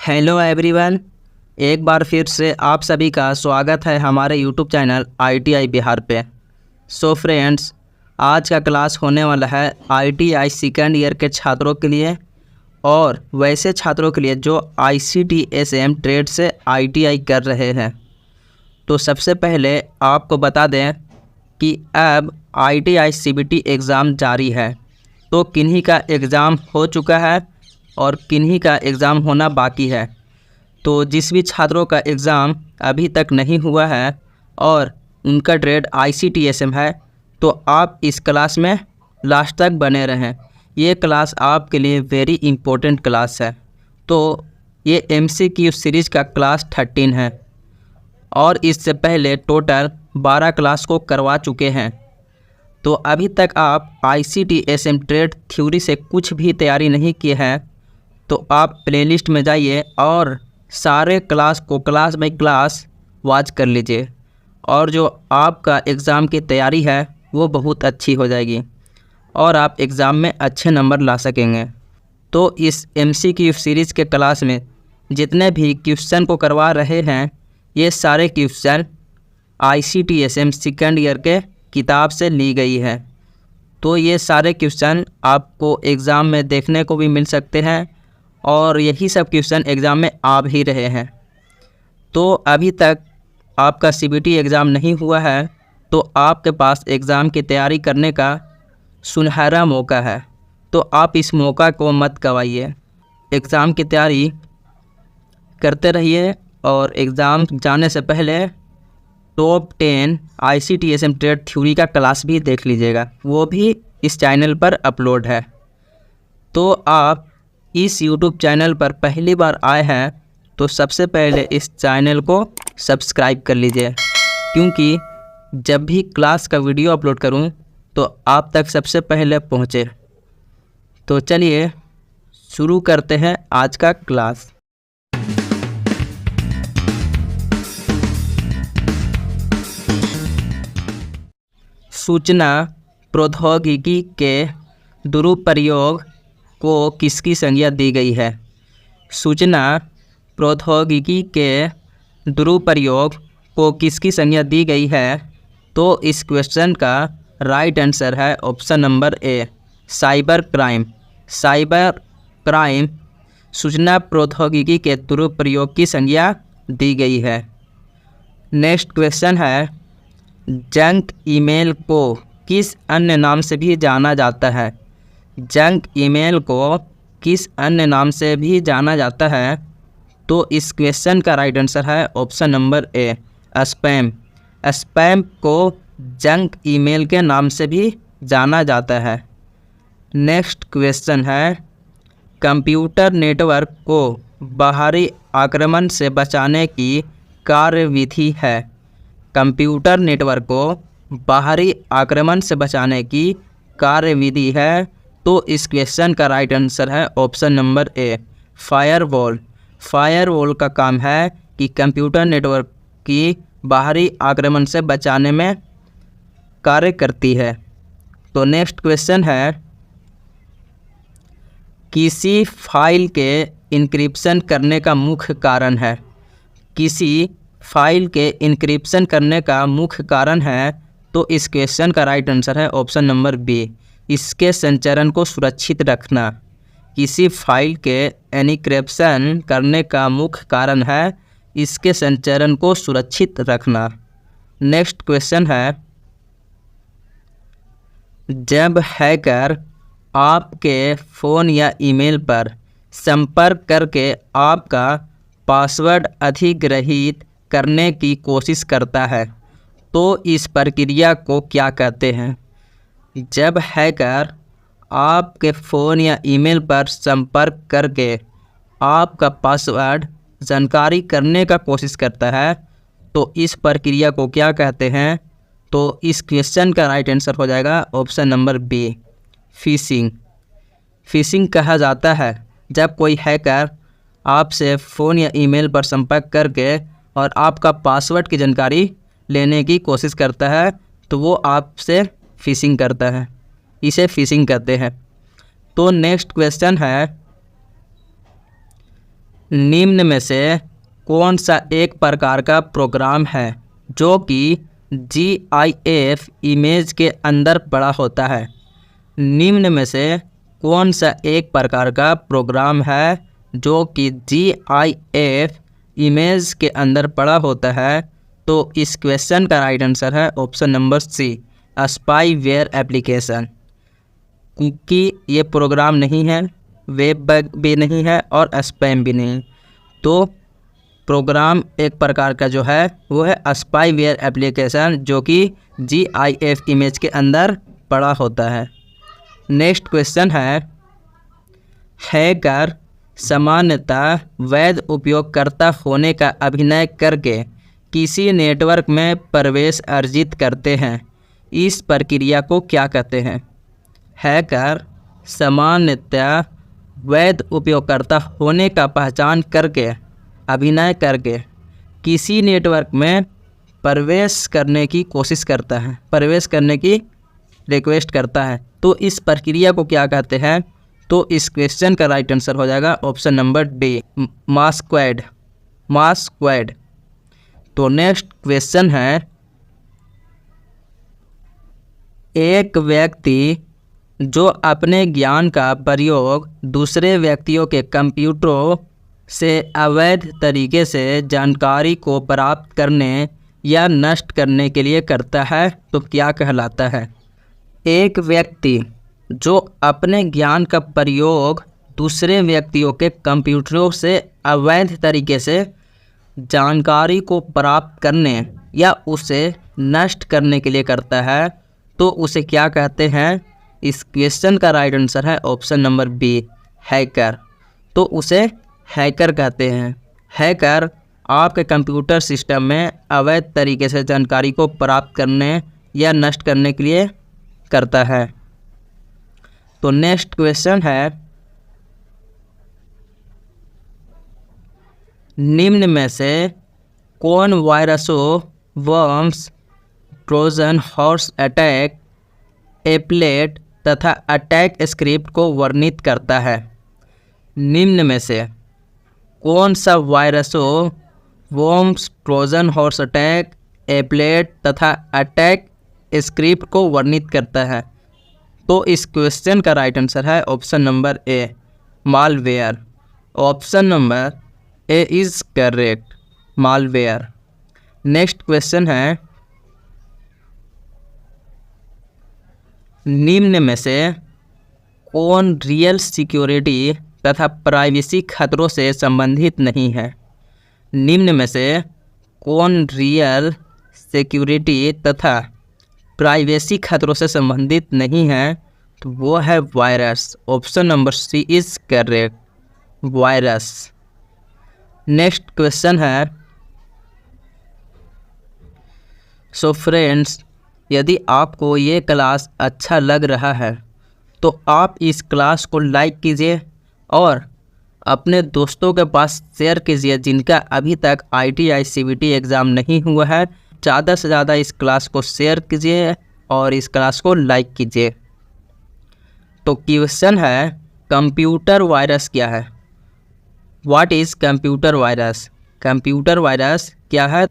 Hello everyone, एक बार फिर से आप सभी का स्वागत है हमारे यूट्यूब चैनल ITI बिहार पे। सो फ्रेंड्स, आज का क्लास होने वाला है ITI सेकेंड ईयर के छात्रों के लिए और वैसे छात्रों के लिए जो ICTSM ट्रेड से ITI कर रहे हैं। तो सबसे पहले आपको बता दें कि अब ITI CBT एग्ज़ाम जारी है। तो किन्हीं का एग्ज़ाम हो चुका है और किन्हीं का एग्ज़ाम होना बाकी है। तो जिस भी छात्रों का एग्ज़ाम अभी तक नहीं हुआ है और उनका ट्रेड ICTSM है, तो आप इस क्लास में लास्ट तक बने रहें। ये क्लास आपके लिए वेरी इम्पोर्टेंट क्लास है। तो ये MCQ सीरीज़ का क्लास 13 है और इससे पहले टोटल 12 क्लास को करवा चुके हैं। तो अभी तक आप ICTSM ट्रेड थ्योरी से कुछ भी तैयारी नहीं किए हैं तो आप प्लेलिस्ट में जाइए और सारे क्लास को क्लास बाय क्लास वॉच कर लीजिए और जो आपका एग्ज़ाम की तैयारी है वो बहुत अच्छी हो जाएगी और आप एग्ज़ाम में अच्छे नंबर ला सकेंगे। तो इस MCQ सीरीज़ के क्लास में जितने भी क्वेश्चन को करवा रहे हैं, ये सारे क्वेश्चन ICTSM सेकेंड ईयर के किताब से ली गई है। तो ये सारे क्वेश्चन आपको एग्ज़ाम में देखने को भी मिल सकते हैं और यही सब क्वेश्चन एग्ज़ाम में आ भी रहे हैं। तो अभी तक आपका CBT एग्ज़ाम नहीं हुआ है तो आपके पास एग्ज़ाम की तैयारी करने का सुनहरा मौका है। तो आप इस मौका को मत गवाइए, एग्ज़ाम की तैयारी करते रहिए और एग्ज़ाम जाने से पहले टॉप 10 ICTSM ट्रेड थ्योरी का क्लास भी देख लीजिएगा, वो भी इस चैनल पर अपलोड है। तो आप इस YouTube चैनल पर पहली बार आए हैं तो सबसे पहले इस चैनल को सब्सक्राइब कर लीजिए, क्योंकि जब भी क्लास का वीडियो अपलोड करूं तो आप तक सबसे पहले पहुंचे। तो चलिए शुरू करते हैं आज का क्लास। सूचना प्रौद्योगिकी के दुरुपयोग को किसकी संज्ञा दी गई है? सूचना प्रौद्योगिकी के दुरुपयोग को किसकी संज्ञा दी गई है? तो इस क्वेश्चन का राइट आंसर है ऑप्शन नंबर ए, साइबर क्राइम। साइबर क्राइम सूचना प्रौद्योगिकी के दुरुपयोग की संज्ञा दी गई है। नेक्स्ट क्वेश्चन है, जंक ईमेल को किस अन्य नाम से भी जाना जाता है? जंक ईमेल को किस अन्य नाम से भी जाना जाता है? तो इस क्वेश्चन का राइट आंसर है ऑप्शन नंबर ए, स्पैम। स्पैम को जंक ईमेल के नाम से भी जाना जाता है। नेक्स्ट क्वेश्चन है, कंप्यूटर नेटवर्क को बाहरी आक्रमण से बचाने की कार्यविधि है। कंप्यूटर नेटवर्क को बाहरी आक्रमण से बचाने की कार्यविधि है। तो इस क्वेश्चन का राइट आंसर है ऑप्शन नंबर ए, फायरवॉल। फायरवॉल का काम है कि कंप्यूटर नेटवर्क की बाहरी आक्रमण से बचाने में कार्य करती है। तो नेक्स्ट क्वेश्चन है, किसी फाइल के इंक्रिप्शन करने का मुख्य कारण है। किसी फाइल के इंक्रिप्शन करने का मुख्य कारण है। तो इस क्वेश्चन का राइट आंसर है ऑप्शन नंबर बी, इसके संचरण को सुरक्षित रखना। किसी फाइल के एन्क्रिप्शन करने का मुख्य कारण है इसके संचरण को सुरक्षित रखना। नेक्स्ट क्वेश्चन है, जब हैकर आपके फ़ोन या ईमेल पर संपर्क करके आपका पासवर्ड अधिग्रहित करने की कोशिश करता है तो इस प्रक्रिया को क्या कहते हैं? जब हैकर आपके फ़ोन या ईमेल पर संपर्क करके आपका पासवर्ड जानकारी करने का कोशिश करता है तो इस प्रक्रिया को क्या कहते हैं? तो इस क्वेश्चन का राइट आंसर हो जाएगा option number B, phishing. Phishing कहा जाता है जब कोई हैकर आपसे फ़ोन या ईमेल पर संपर्क करके और आपका पासवर्ड की जानकारी लेने की कोशिश करता है तो वो आपसे फिशिंग करता है, इसे फिशिंग कहते हैं। तो नेक्स्ट क्वेश्चन है, निम्न में से कौन सा एक प्रकार का प्रोग्राम है जो कि GIF इमेज के अंदर पड़ा होता है? निम्न में से कौन सा एक प्रकार का प्रोग्राम है जो कि GIF इमेज के अंदर पड़ा होता है? तो इस क्वेश्चन का राइट आंसर है option number C, spyware application. क्योंकि ये प्रोग्राम नहीं है, वेब बग भी नहीं है और स्पैम भी नहीं, तो प्रोग्राम एक प्रकार का जो है वो है स्पाईवेयर एप्लीकेशन जो कि GIF इमेज के अंदर पड़ा होता है। नेक्स्ट क्वेश्चन है, हैकर सामान्यतः वैध उपयोगकर्ता होने का अभिनय करके किसी नेटवर्क में प्रवेश अर्जित करते हैं, इस प्रक्रिया को क्या कहते हैं? हैकर सामान्यतः वैध उपयोगकर्ता होने का पहचान करके अभिनय करके किसी नेटवर्क में प्रवेश करने की कोशिश करता है, प्रवेश करने की रिक्वेस्ट करता है, तो इस प्रक्रिया को क्या कहते हैं? तो इस क्वेश्चन का राइट आंसर हो जाएगा ऑप्शन नंबर डी, मास्क्वेड। तो नेक्स्ट क्वेश्चन है, एक व्यक्ति जो अपने ज्ञान का प्रयोग दूसरे व्यक्तियों के कंप्यूटरों से अवैध तरीके से जानकारी को प्राप्त करने या नष्ट करने के लिए करता है तो क्या कहलाता है? एक व्यक्ति जो अपने ज्ञान का प्रयोग दूसरे व्यक्तियों के कंप्यूटरों से अवैध तरीके से जानकारी को प्राप्त करने या उसे नष्ट करने के लिए करता है तो उसे क्या कहते हैं? इस क्वेश्चन का राइट आंसर है ऑप्शन नंबर बी, हैकर। तो उसे हैकर कहते हैं। हैकर आपके कंप्यूटर सिस्टम में अवैध तरीके से जानकारी को प्राप्त करने या नष्ट करने के लिए करता है। तो नेक्स्ट क्वेश्चन है, निम्न में से कौन वायरसों, worms, Trojan horse attack, applet तथा अटैक स्क्रिप्ट को वर्णित करता है? निम्न में से कौन सा वायरसों, worms, Trojan horse attack, applet तथा अटैक स्क्रिप्ट को वर्णित करता है? तो इस क्वेश्चन का राइट आंसर है option number A, malware. Option number A is correct, malware. Next question है, निम्न में से कौन रियल सिक्योरिटी तथा प्राइवेसी खतरों से संबंधित नहीं है? निम्न में से कौन रियल सिक्योरिटी तथा प्राइवेसी खतरों से संबंधित नहीं है? तो वो है virus. Option number C is correct, virus. Next question है, सो फ्रेंड्स, यदि आपको ये क्लास अच्छा लग रहा है तो आप इस क्लास को लाइक कीजिए और अपने दोस्तों के पास शेयर कीजिए जिनका अभी तक ITI CBT एग्ज़ाम नहीं हुआ है। ज़्यादा से ज़्यादा इस क्लास को शेयर कीजिए और इस क्लास को लाइक कीजिए। तो क्वेश्चन है, कंप्यूटर वायरस क्या है? What is computer virus? Computer virus क्या है?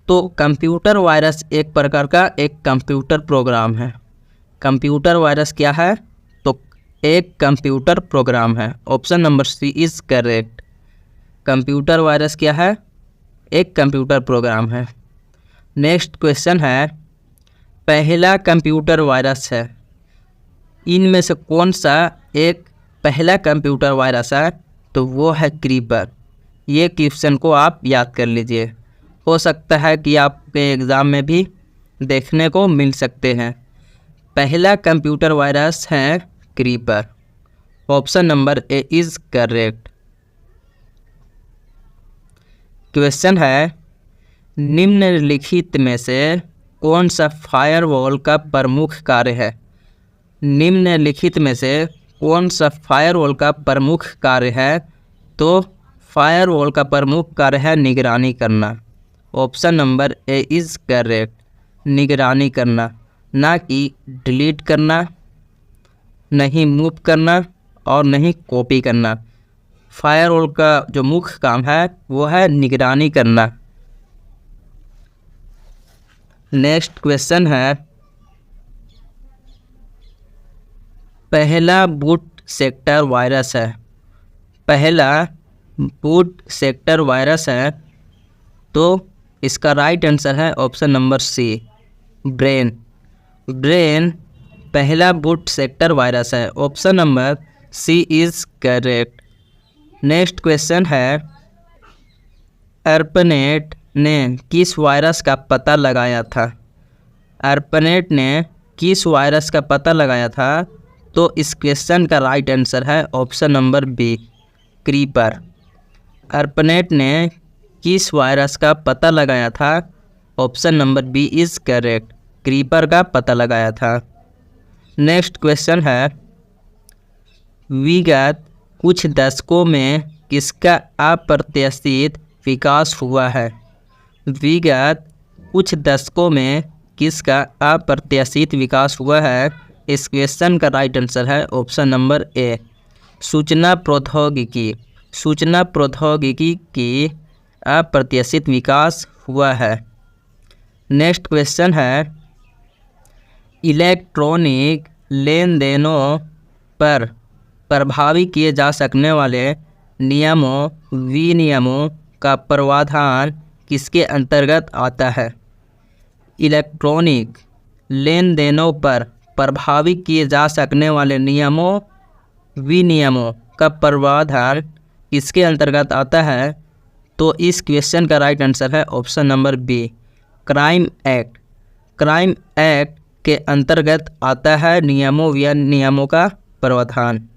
तो कंप्यूटर वायरस एक प्रकार का एक कंप्यूटर प्रोग्राम है। कंप्यूटर वायरस क्या है? तो एक कंप्यूटर प्रोग्राम है। Option number C is correct. Computer virus क्या है? एक कंप्यूटर प्रोग्राम है। नेक्स्ट क्वेश्चन है, पहला कंप्यूटर वायरस है, इनमें से कौन सा एक पहला कंप्यूटर वायरस है? तो वो है क्रीपर। ये क्वेश्चन को आप याद कर लीजिए, हो सकता है कि आपके एग्ज़ाम में भी देखने को मिल सकते हैं। पहला कंप्यूटर वायरस है creeper. Option number A is correct. Question है, निम्नलिखित में से कौन सा फायरवॉल का प्रमुख कार्य है? निम्नलिखित में से कौन सा फायरवॉल का प्रमुख कार्य है? तो फायरवॉल का प्रमुख कार्य है निगरानी करना। Option number A is correct, निगरानी करना, ना कि डिलीट करना, नहीं मूव करना और नहीं कॉपी करना। फायरवॉल का जो मुख्य काम है वो है निगरानी करना। नेक्स्ट क्वेश्चन है, पहला बूट सेक्टर वायरस है। पहला बूट सेक्टर वायरस है, तो इसका राइट आंसर है option number C, brain. Brain पहला बूट सेक्टर वायरस है। Option number C is correct. Next question है, ARPANET ने किस वायरस का पता लगाया था। ARPANET ने किस वायरस का पता लगाया था, तो इस क्वेश्चन का राइट आंसर है option number B, creeper. ARPANET ने किस वायरस का पता लगाया था, option number B is correct, creeper का पता लगाया था। नेक्स्ट क्वेश्चन है, विगत कुछ दशकों में किसका अप्रत्याशित विकास हुआ है। विगत कुछ दशकों में किसका अप्रत्याशित विकास हुआ है, इस क्वेश्चन का राइट आंसर है ऑप्शन नंबर ए, सूचना प्रौद्योगिकी। सूचना प्रौद्योगिकी की अप्रत्याशित विकास हुआ है। नेक्स्ट क्वेश्चन है, इलेक्ट्रॉनिक लेन देनों पर प्रभावी किए जा सकने वाले नियमों विनियमों का प्रावधान किसके अंतर्गत आता है। इलेक्ट्रॉनिक लेन देनों पर प्रभावी किए जा सकने वाले नियमों विनियमों का प्रावधान किसके अंतर्गत आता है, तो इस क्वेश्चन का राइट आंसर है option number B, crime act. Crime act के अंतर्गत आता है नियमों विनियमों का प्रावधान।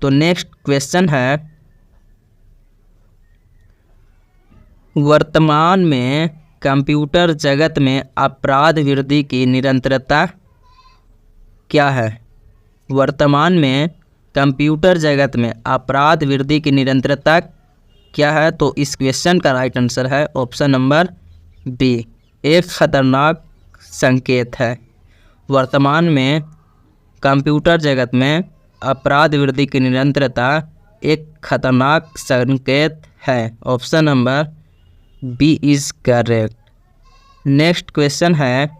तो नेक्स्ट क्वेश्चन है, वर्तमान में कंप्यूटर जगत में अपराध वृद्धि की निरंतरता क्या है। वर्तमान में कंप्यूटर जगत में अपराध वृद्धि की निरंतरता क्या है, तो इस क्वेश्चन का राइट आंसर है ऑप्शन नंबर बी, एक खतरनाक संकेत है। वर्तमान में कंप्यूटर जगत में अपराध वृद्धि की निरंतरता एक खतरनाक संकेत है। Option number B is correct. Next question है,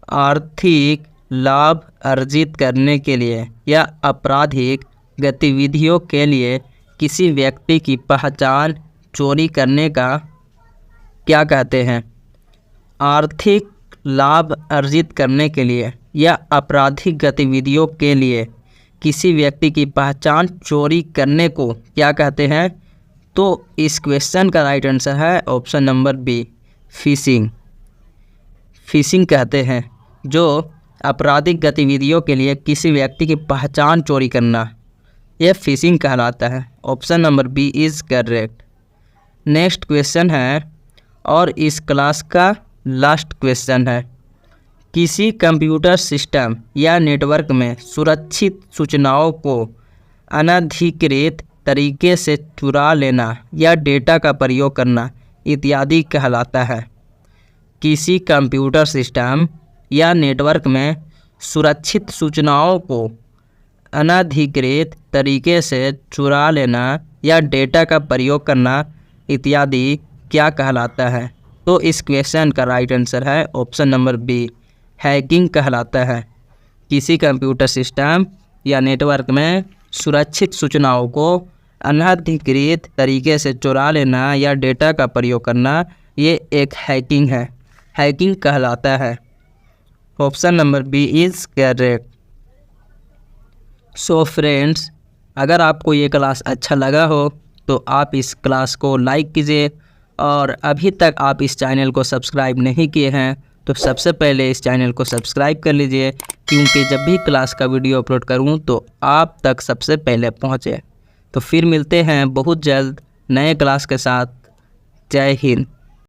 आर्थिक लाभ अर्जित करने के लिए या आपराधिक गतिविधियों के लिए किसी व्यक्ति की पहचान चोरी करने का क्या कहते हैं। आर्थिक लाभ अर्जित करने के लिए या आपराधिक गतिविधियों के लिए किसी व्यक्ति की पहचान चोरी करने को क्या कहते हैं, तो इस क्वेश्चन का राइट आंसर है option number B, phishing. Phishing कहते हैं जो आपराधिक गतिविधियों के लिए किसी व्यक्ति की पहचान चोरी करना, यह फिशिंग कहलाता है। Option number B is correct. Next question है और इस क्लास का लास्ट क्वेश्चन है, किसी कंप्यूटर सिस्टम या नेटवर्क में सुरक्षित सूचनाओं को अनधिकृत तरीके से चुरा लेना या डेटा का प्रयोग करना इत्यादि कहलाता है। किसी कंप्यूटर सिस्टम या नेटवर्क में सुरक्षित सूचनाओं को अनधिकृत तरीके से चुरा लेना या डेटा का प्रयोग करना इत्यादि क्या कहलाता है, तो इस क्वेश्चन का राइट आंसर है ऑप्शन नंबर बी, हैकिंग कहलाता है। किसी कंप्यूटर सिस्टम या नेटवर्क में सुरक्षित सूचनाओं को अनधिकृत तरीके से चुरा लेना या डेटा का प्रयोग करना, ये एक हैकिंग है, हैकिंग कहलाता है। Option number B is correct. So friends, अगर आपको ये क्लास अच्छा लगा हो तो आप इस क्लास को लाइक कीजिए, और अभी तक आप इस चैनल को सब्सक्राइब नहीं किए हैं तो सबसे पहले इस चैनल को सब्सक्राइब कर लीजिए, क्योंकि जब भी क्लास का वीडियो अपलोड करूं तो आप तक सबसे पहले पहुंचे। तो फिर मिलते हैं बहुत जल्द नए क्लास के साथ। जय हिंद।